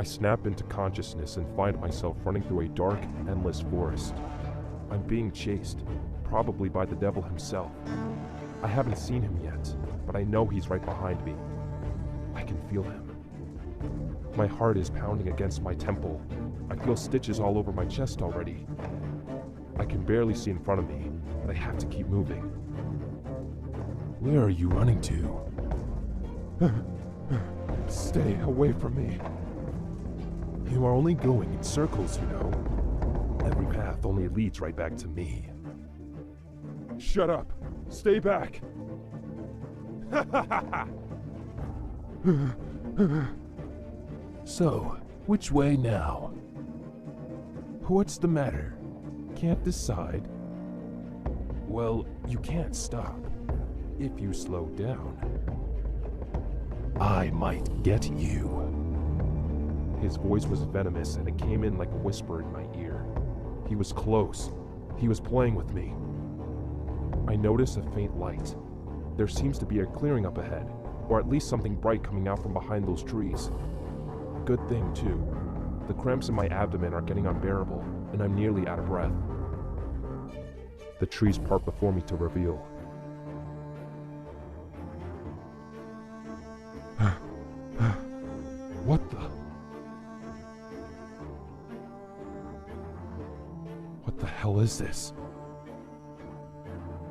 I snap into consciousness and find myself running through a dark, endless forest. I'm being chased, probably by the devil himself. I haven't seen him yet, but I know he's right behind me. I can feel him. My heart is pounding against my temple. I feel stitches all over my chest already. I can barely see in front of me, but I have to keep moving. Where are you running to? Stay away from me. You are only going in circles, you know. Every path only leads right back to me. Shut up! Stay back! So, which way now? What's the matter? Can't decide? Well, you can't stop. If you slow down, I might get you. His voice was venomous and it came in like a whisper in my ear. He was close. He was playing with me. I notice a faint light. There seems to be a clearing up ahead, or at least something bright coming out from behind those trees. Good thing, too. The cramps in my abdomen are getting unbearable, and I'm nearly out of breath. The trees part before me to reveal. What the? What the hell is this?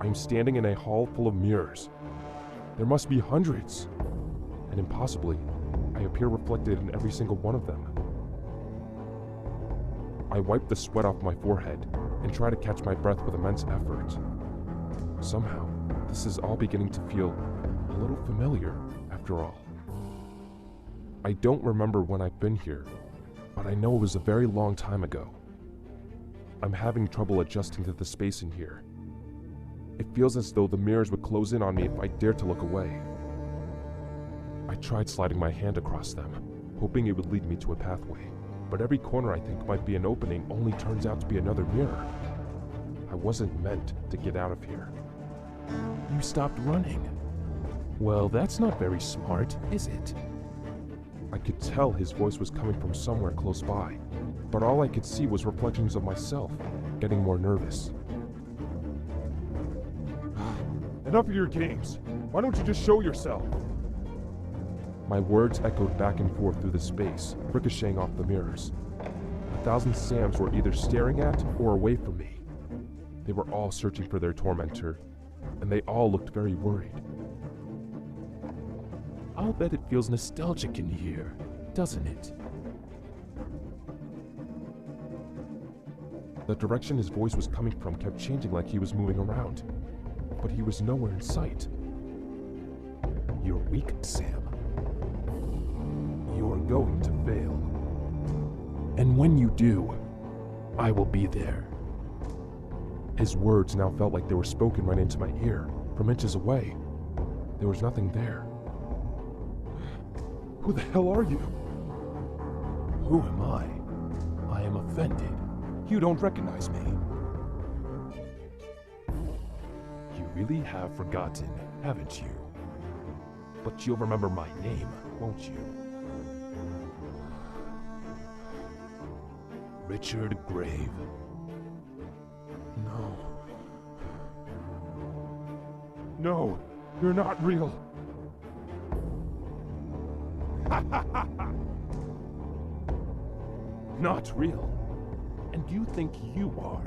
I'm standing in a hall full of mirrors. There must be hundreds. And impossibly, I appear reflected in every single one of them. I wipe the sweat off my forehead and try to catch my breath with immense effort. Somehow, this is all beginning to feel a little familiar after all. I don't remember when I've been here, but I know it was a very long time ago. I'm having trouble adjusting to the space in here. It feels as though the mirrors would close in on me if I dared to look away. I tried sliding my hand across them, hoping it would lead me to a pathway, but every corner I think might be an opening only turns out to be another mirror. I wasn't meant to get out of here. You stopped running. Well, that's not very smart, is it? I could tell his voice was coming from somewhere close by, but all I could see was reflections of myself, getting more nervous. Enough of your games. Why don't you just show yourself? My words echoed back and forth through the space, ricocheting off the mirrors. 1,000 Sams were either staring at or away from me. They were all searching for their tormentor, and they all looked very worried. I'll bet it feels nostalgic in here, doesn't it? The direction his voice was coming from kept changing like he was moving around, but he was nowhere in sight. You're weak, Sam. You're going to fail. And when you do, I will be there. His words now felt like they were spoken right into my ear, from inches away. There was nothing there. Who the hell are you? Who am I? I am offended. You don't recognize me. You really have forgotten, haven't you? But you'll remember my name, won't you? Richard Grave. No. No, you're not real. Not real. And you think you are.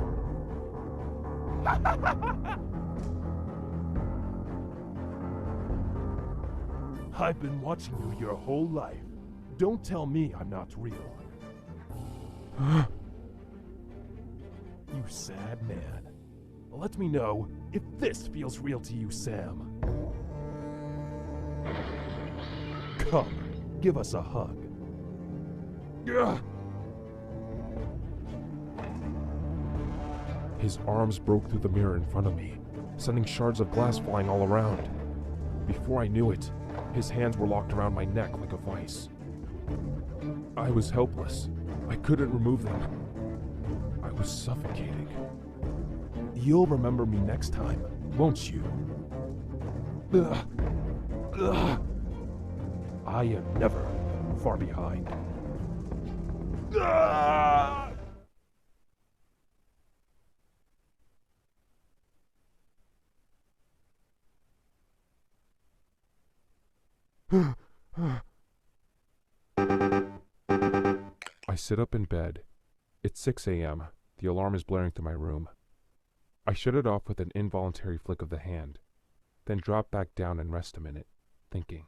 I've been watching you your whole life. Don't tell me I'm not real. You sad man. Let me know if this feels real to you, Sam. Come, give us a hug. His arms broke through the mirror in front of me, sending shards of glass flying all around. Before I knew it, his hands were locked around my neck like a vice. I was helpless. I couldn't remove them. I was suffocating. You'll remember me next time, won't you? I am never far behind. Ah! I sit up in bed. It's 6 a.m. The alarm is blaring through my room. I shut it off with an involuntary flick of the hand, then drop back down and rest a minute, thinking.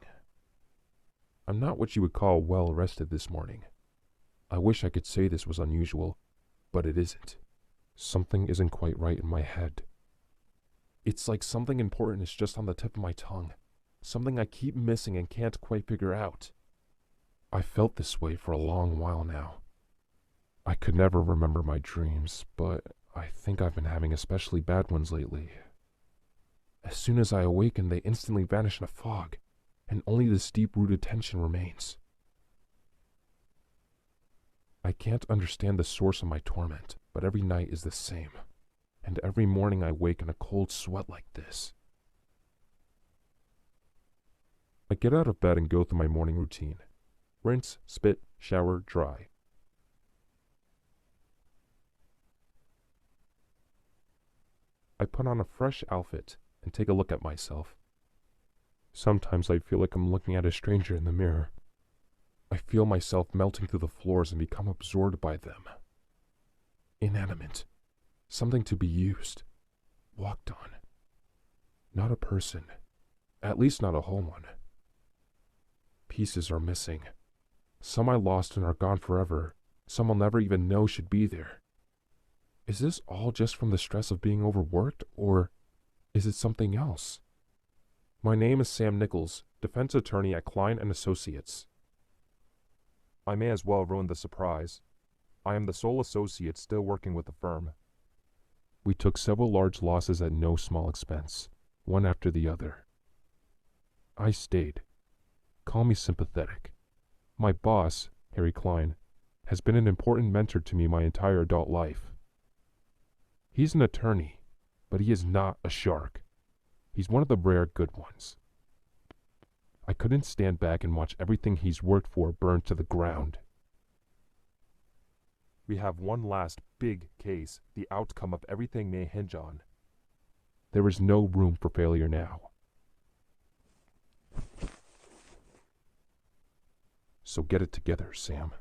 I'm not what you would call well rested this morning. I wish I could say this was unusual, but it isn't. Something isn't quite right in my head. It's like something important is just on the tip of my tongue, something I keep missing and can't quite figure out. I felt this way for a long while now. I could never remember my dreams, but I think I've been having especially bad ones lately. As soon as I awaken, they instantly vanish in a fog, and only this deep-rooted tension remains. I can't understand the source of my torment, but every night is the same, and every morning I wake in a cold sweat like this. I get out of bed and go through my morning routine. Rinse, spit, shower, dry. I put on a fresh outfit and take a look at myself. Sometimes I feel like I'm looking at a stranger in the mirror. I feel myself melting through the floors and become absorbed by them. Inanimate. Something to be used. Walked on. Not a person. At least not a whole one. Pieces are missing. Some I lost and are gone forever. Some I'll never even know should be there. Is this all just from the stress of being overworked, or is it something else? My name is Sam Nichols, defense attorney at Klein & Associates. I may as well ruin the surprise. I am the sole associate still working with the firm. We took several large losses at no small expense, one after the other. I stayed. Call me sympathetic. My boss, Harry Klein, has been an important mentor to me my entire adult life. He's an attorney, but he is not a shark. He's one of the rare good ones. I couldn't stand back and watch everything he's worked for burn to the ground. We have one last big case the outcome of everything may hinge on. There is no room for failure now. So get it together, Sam.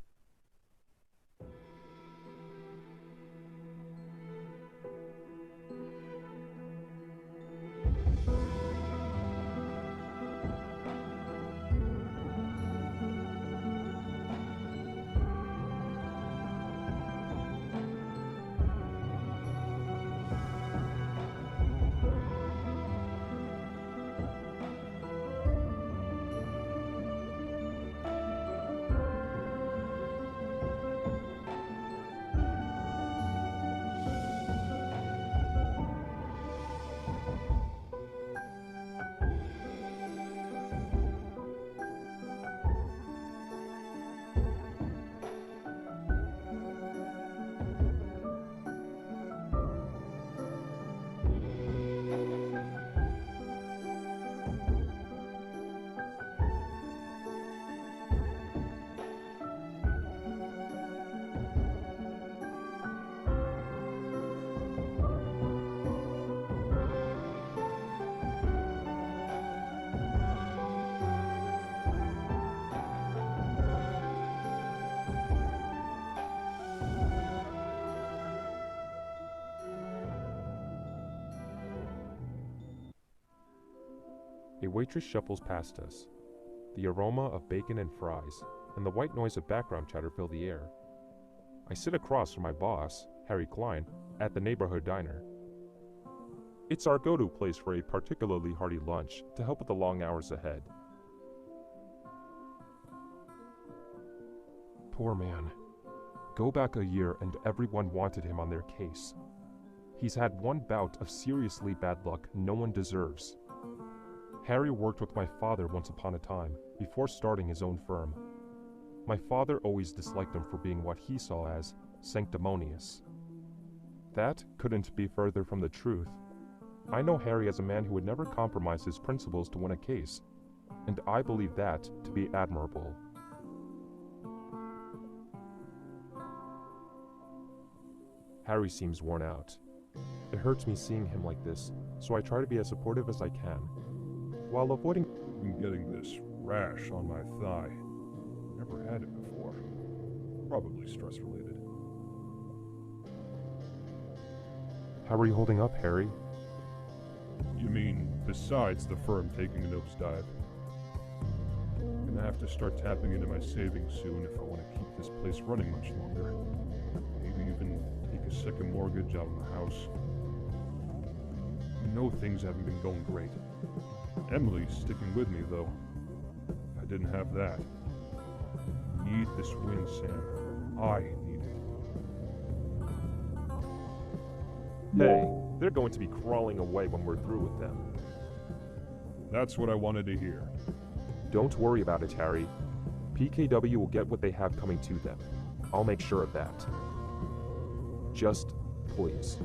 A waitress shuffles past us. The aroma of bacon and fries and the white noise of background chatter fill the air. I sit across from my boss, Harry Klein, at the neighborhood diner. It's our go-to place for a particularly hearty lunch to help with the long hours ahead. Poor man. Go back a year and everyone wanted him on their case. He's had one bout of seriously bad luck no one deserves. Harry worked with my father once upon a time, before starting his own firm. My father always disliked him for being what he saw as sanctimonious. That couldn't be further from the truth. I know Harry as a man who would never compromise his principles to win a case, and I believe that to be admirable. Harry seems worn out. It hurts me seeing him like this, so I try to be as supportive as I can, while avoiding getting this rash on my thigh. Never had it before. Probably stress-related. How are you holding up, Harry? You mean, besides the firm taking a nosedive? Gonna have to start tapping into my savings soon if I want to keep this place running much longer. Maybe even take a second mortgage out on the house. You know things haven't been going great. Emily's sticking with me, though. If I didn't have that. Need this win, Sam. I need it. Hey, they're going to be crawling away when we're through with them. That's what I wanted to hear. Don't worry about it, Harry. PKW will get what they have coming to them. I'll make sure of that. Just, please,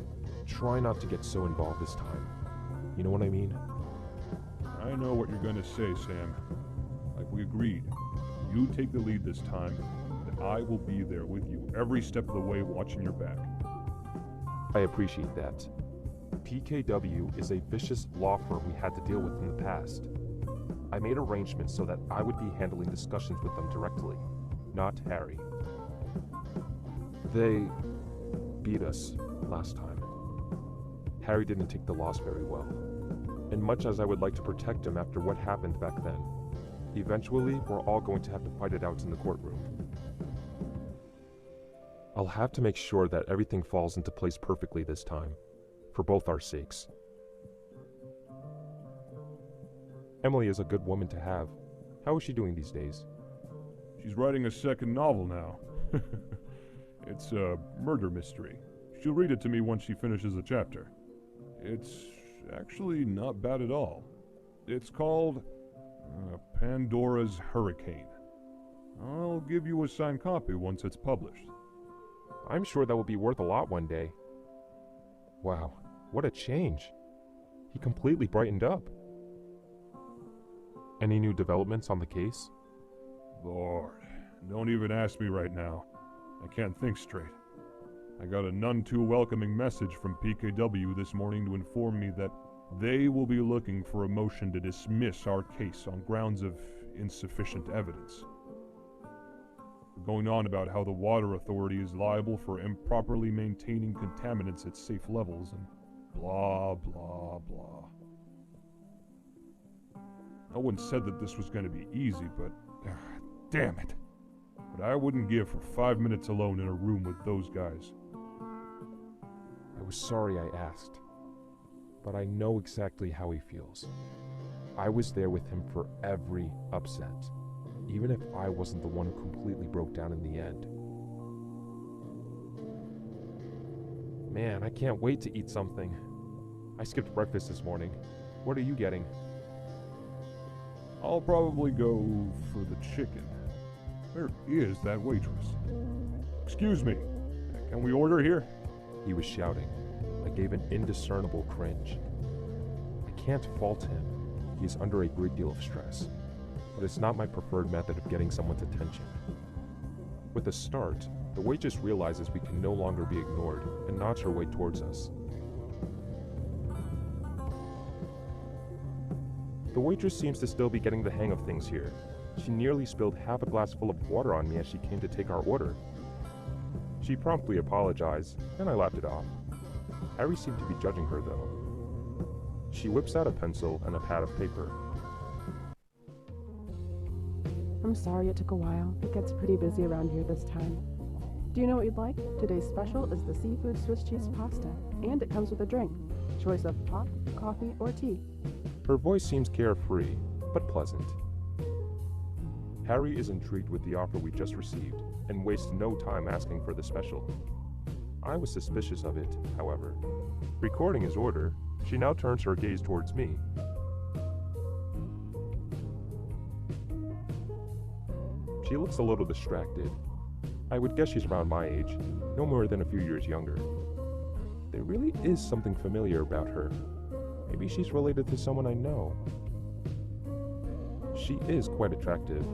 try not to get so involved this time. You know what I mean? I know what you're gonna say, Sam. Like we agreed. You take the lead this time, and I will be there with you every step of the way watching your back. I appreciate that. PKW is a vicious law firm we had to deal with in the past. I made arrangements so that I would be handling discussions with them directly, not Harry. They beat us last time. Harry didn't take the loss very well, and much as I would like to protect him after what happened back then, eventually we're all going to have to fight it out in the courtroom. I'll have to make sure that everything falls into place perfectly this time, for both our sakes. Emily is a good woman to have. How is she doing these days? She's writing a second novel now. It's a murder mystery. She'll read it to me once she finishes a chapter. It's actually not bad at all. It's called Pandora's Hurricane. I'll give you a signed copy once it's published. I'm sure that will be worth a lot one day. Wow, what a change. He completely brightened up. Any new developments on the case? Lord, don't even ask me right now. I can't think straight. I got a none too welcoming message from PKW this morning to inform me that they will be looking for a motion to dismiss our case on grounds of insufficient evidence. We're going on about how the water authority is liable for improperly maintaining contaminants at safe levels and blah, blah, blah. No one said that this was going to be easy, but damn it. But I wouldn't give for 5 minutes alone in a room with those guys. I was sorry I asked, but I know exactly how he feels. I was there with him for every upset, even if I wasn't the one who completely broke down in the end. Man, I can't wait to eat something. I skipped breakfast this morning. What are you getting? I'll probably go for the chicken. Where is that waitress? Excuse me, can we order here? He was shouting. I gave an indiscernible cringe. I can't fault him. He is under a great deal of stress, but it's not my preferred method of getting someone's attention. With a start, the waitress realizes we can no longer be ignored and nods her way towards us. The waitress seems to still be getting the hang of things here. She nearly spilled half a glass full of water on me as she came to take our order. She promptly apologized, and I laughed it off. Harry seemed to be judging her, though. She whips out a pencil and a pad of paper. I'm sorry it took a while. It gets pretty busy around here this time. Do you know what you'd like? Today's special is the seafood Swiss cheese pasta, and it comes with a drink. Choice of hot, coffee, or tea. Her voice seems carefree, but pleasant. Harry is intrigued with the offer we just received, and wastes no time asking for the special. I was suspicious of it, however. Recording his order, she now turns her gaze towards me. She looks a little distracted. I would guess she's around my age, no more than a few years younger. There really is something familiar about her. Maybe she's related to someone I know. She is quite attractive,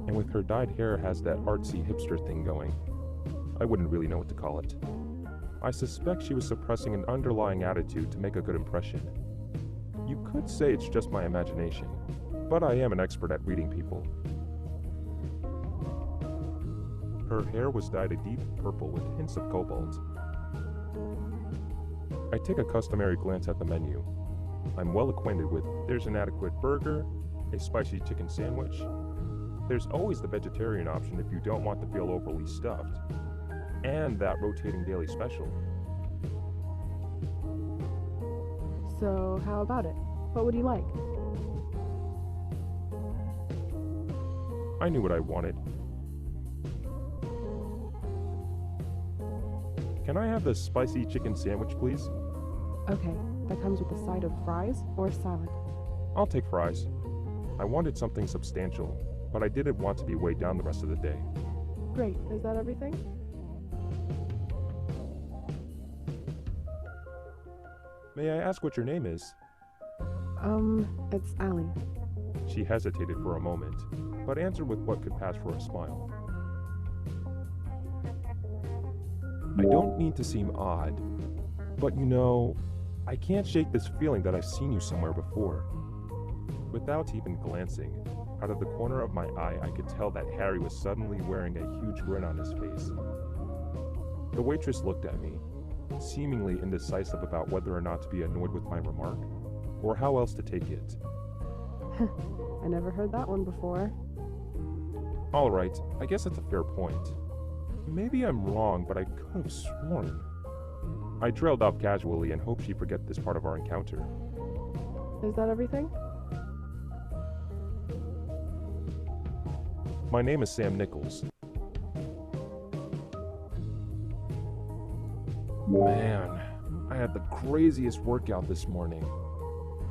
and with her dyed hair has that artsy hipster thing going. I wouldn't really know what to call it. I suspect she was suppressing an underlying attitude to make a good impression. You could say it's just my imagination, but I am an expert at reading people. Her hair was dyed a deep purple with hints of cobalt. I take a customary glance at the menu. I'm well acquainted with there's an adequate burger, a spicy chicken sandwich. There's always the vegetarian option if you don't want to feel overly stuffed, and that rotating daily special. So, how about it? What would you like? I knew what I wanted. Can I have the spicy chicken sandwich, please? Okay, that comes with a side of fries or salad. I'll take fries. I wanted something substantial, but I didn't want to be weighed down the rest of the day. Great, is that everything? May I ask what your name is? It's Allie. She hesitated for a moment, but answered with what could pass for a smile. I don't mean to seem odd, but you know, I can't shake this feeling that I've seen you somewhere before. Without even glancing, out of the corner of my eye, I could tell that Harry was suddenly wearing a huge grin on his face. The waitress looked at me, seemingly indecisive about whether or not to be annoyed with my remark, or how else to take it. I never heard that one before. Alright, I guess that's a fair point. Maybe I'm wrong, but I could have sworn. I trailed off casually and hoped she'd forget this part of our encounter. Is that everything? My name is Sam Nichols. Man, I had the craziest workout this morning.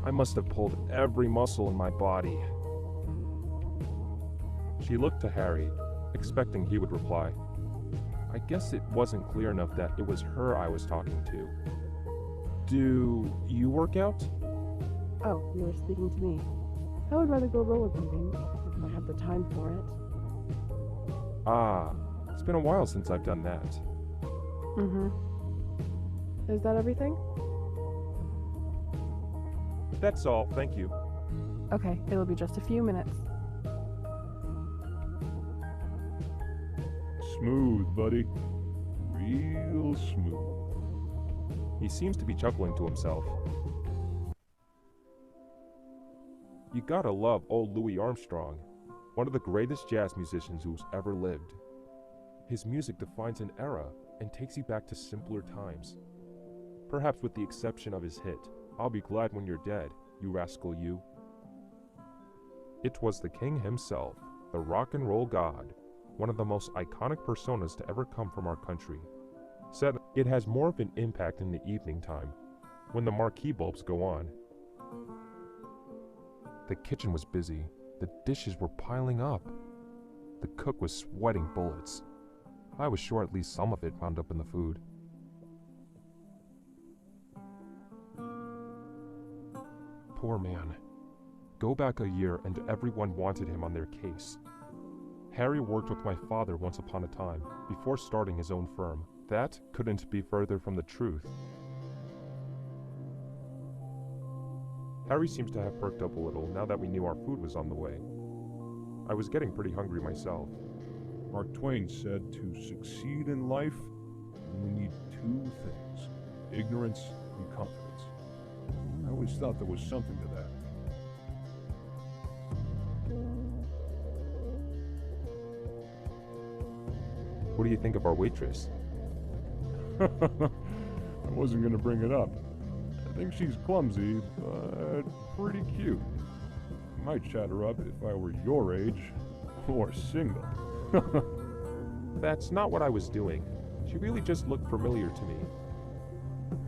I must have pulled every muscle in my body. She looked to Harry, expecting he would reply. I guess it wasn't clear enough that it was her I was talking to. Do you work out? Oh, you were speaking to me. I would rather go rollerblading if I had the time for it. Ah, it's been a while since I've done that. Mm-hmm. Is that everything? That's all, thank you. Okay, it'll be just a few minutes. Smooth, buddy. Real smooth. He seems to be chuckling to himself. You gotta love old Louis Armstrong, one of the greatest jazz musicians who's ever lived. His music defines an era and takes you back to simpler times. Perhaps with the exception of his hit, I'll Be Glad When You're Dead, You Rascal You. It was the king himself, the rock and roll god, one of the most iconic personas to ever come from our country. Said it has more of an impact in the evening time, when the marquee bulbs go on. The kitchen was busy. The dishes were piling up. The cook was sweating bullets. I was sure at least some of it wound up in the food. Poor man. Go back a year and everyone wanted him on their case. Harry worked with my father once upon a time, before starting his own firm. That couldn't be further from the truth. Harry seems to have perked up a little now that we knew our food was on the way. I was getting pretty hungry myself. Mark Twain said to succeed in life, we need two things: ignorance and confidence. I always thought there was something to that. What do you think of our waitress? I wasn't going to bring it up. I think she's clumsy, but pretty cute. Might chat her up if I were your age, or single. That's not what I was doing. She really just looked familiar to me.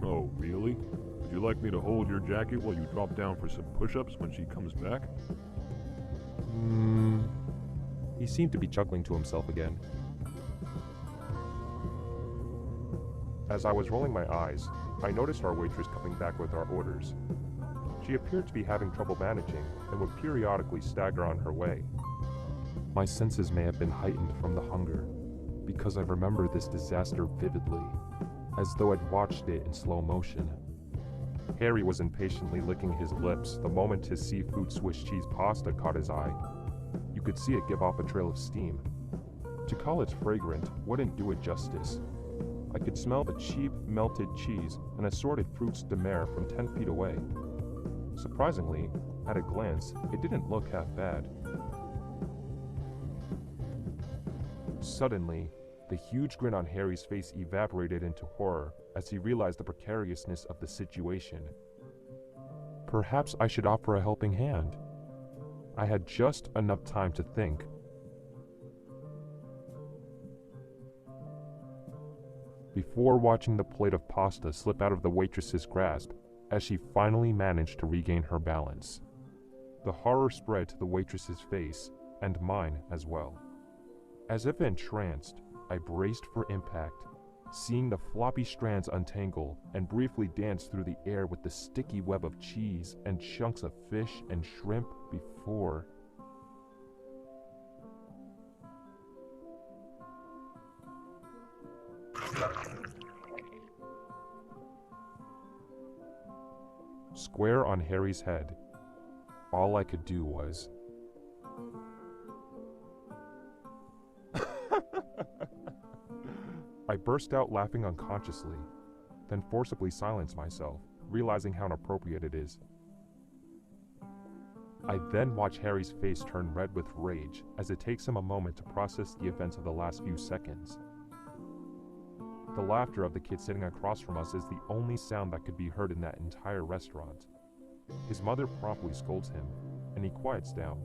Oh, really? Would you like me to hold your jacket while you drop down for some push-ups when she comes back? He seemed to be chuckling to himself again. As I was rolling my eyes, I noticed our waitress coming back with our orders. She appeared to be having trouble managing and would periodically stagger on her way. My senses may have been heightened from the hunger, because I remember this disaster vividly. as though I'd watched it in slow motion. Harry was impatiently licking his lips the moment his seafood Swiss cheese pasta caught his eye. You could see it give off a trail of steam. To call it fragrant wouldn't do it justice. I could smell the cheap, melted cheese and assorted fruits de mer from 10 feet away. Surprisingly, at a glance, it didn't look half bad. Suddenly, the huge grin on Harry's face evaporated into horror as he realized the precariousness of the situation. Perhaps I should offer a helping hand. I had just enough time to think. Before watching the plate of pasta slip out of the waitress's grasp as she finally managed to regain her balance. The horror spread to the waitress's face, and mine as well. As if entranced, I braced for impact, seeing the floppy strands untangle and briefly dance through the air with the sticky web of cheese and chunks of fish and shrimp before. Square on Harry's head. All I could do was... I burst out laughing unconsciously, then forcibly silenced myself, realizing how inappropriate it is. I then watch Harry's face turn red with rage as it takes him a moment to process the events of the last few seconds. The laughter of the kid sitting across from us is the only sound that could be heard in that entire restaurant. His mother promptly scolds him, and he quiets down.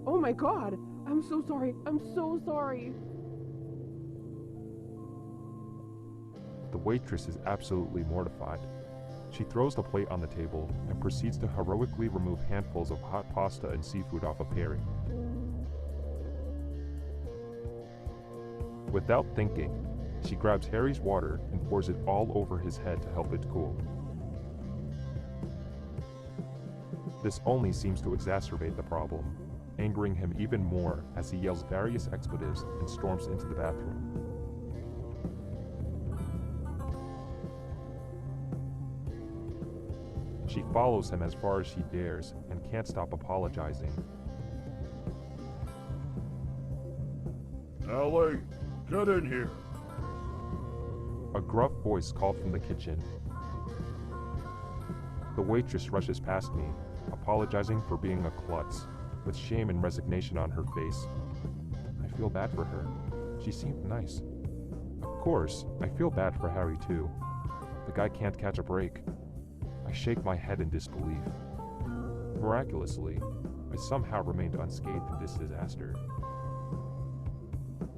Oh my god! I'm so sorry! I'm so sorry! The waitress is absolutely mortified. She throws the plate on the table and proceeds to heroically remove handfuls of hot pasta and seafood off of Harry. Without thinking, she grabs Harry's water and pours it all over his head to help it cool. This only seems to exacerbate the problem, angering him even more as he yells various expletives and storms into the bathroom. She follows him as far as she dares and can't stop apologizing. Ellie, get in here. A gruff voice called from the kitchen. The waitress rushes past me, apologizing for being a klutz, with shame and resignation on her face. I feel bad for her. She seemed nice. Of course, I feel bad for Harry too. The guy can't catch a break. I shake my head in disbelief. Miraculously, I somehow remained unscathed in this disaster.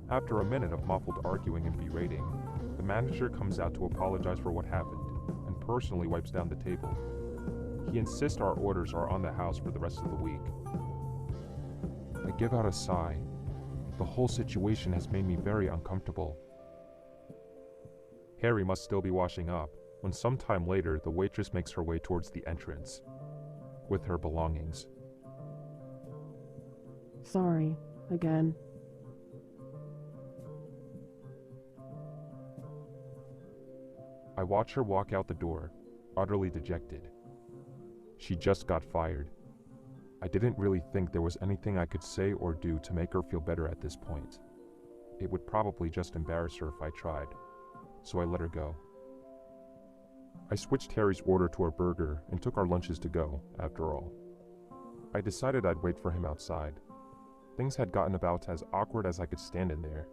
After a minute of muffled arguing and berating, the manager comes out to apologize for what happened and personally wipes down the table. He insists our orders are on the house for the rest of the week. I give out a sigh. The whole situation has made me very uncomfortable. Harry must still be washing up when sometime later the waitress makes her way towards the entrance with her belongings. Sorry, again. I watch her walk out the door, utterly dejected. She just got fired. I didn't really think there was anything I could say or do to make her feel better at this point. It would probably just embarrass her if I tried, so I let her go. I switched Harry's order to a burger and took our lunches to go, after all. I decided I'd wait for him outside. Things had gotten about as awkward as I could stand in there.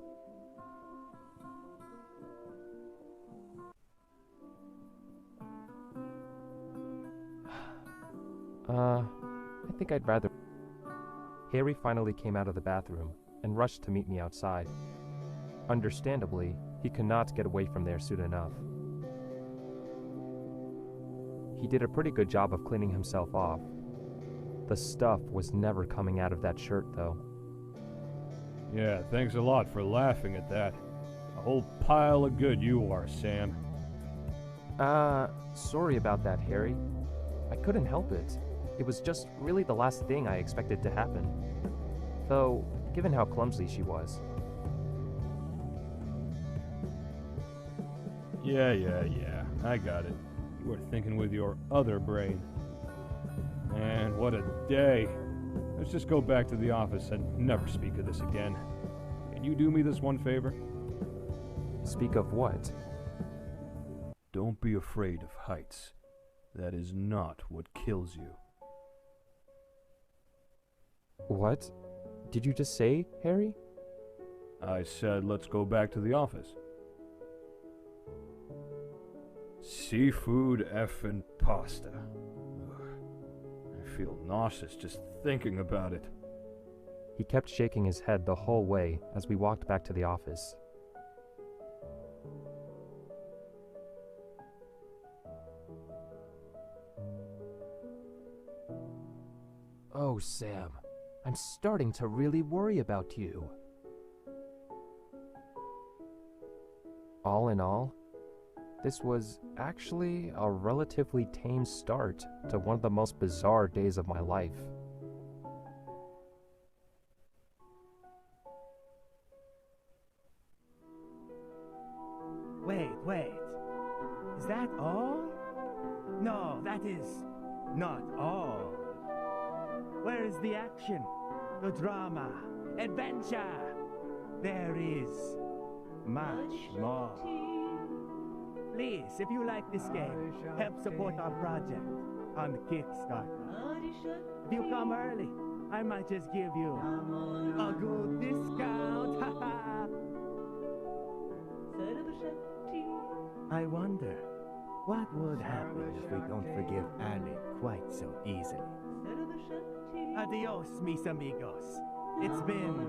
I think I'd rather... Harry finally came out of the bathroom and rushed to meet me outside. Understandably, he could not get away from there soon enough. He did a pretty good job of cleaning himself off. The stuff was never coming out of that shirt, though. Yeah, thanks a lot for laughing at that. A whole pile of good you are, Sam. Sorry about that, Harry. I couldn't help it. It was just really the last thing I expected to happen. Though, given how clumsy she was. Yeah. I got it. You were thinking with your other brain. Man, what a day. Let's just go back to the office and never speak of this again. Can you do me this one favor? Speak of what? Don't be afraid of heights. That is not what kills you. What? Did you just say, Harry? I said let's go back to the office. Seafood effing pasta. Ugh. I feel nauseous just thinking about it. He kept shaking his head the whole way as we walked back to the office. Oh, Sam, I'm starting to really worry about you. All in all, this was actually a relatively tame start to one of the most bizarre days of my life. Wait. Is that all? No, that is not all. Where is the action? The drama? Adventure? There is much more. Please, if you like this game, help support our project on Kickstarter. If you come early, I might just give you a good discount. I wonder, what would happen if we don't forgive Ali quite so easily? Adios, mis amigos. It's been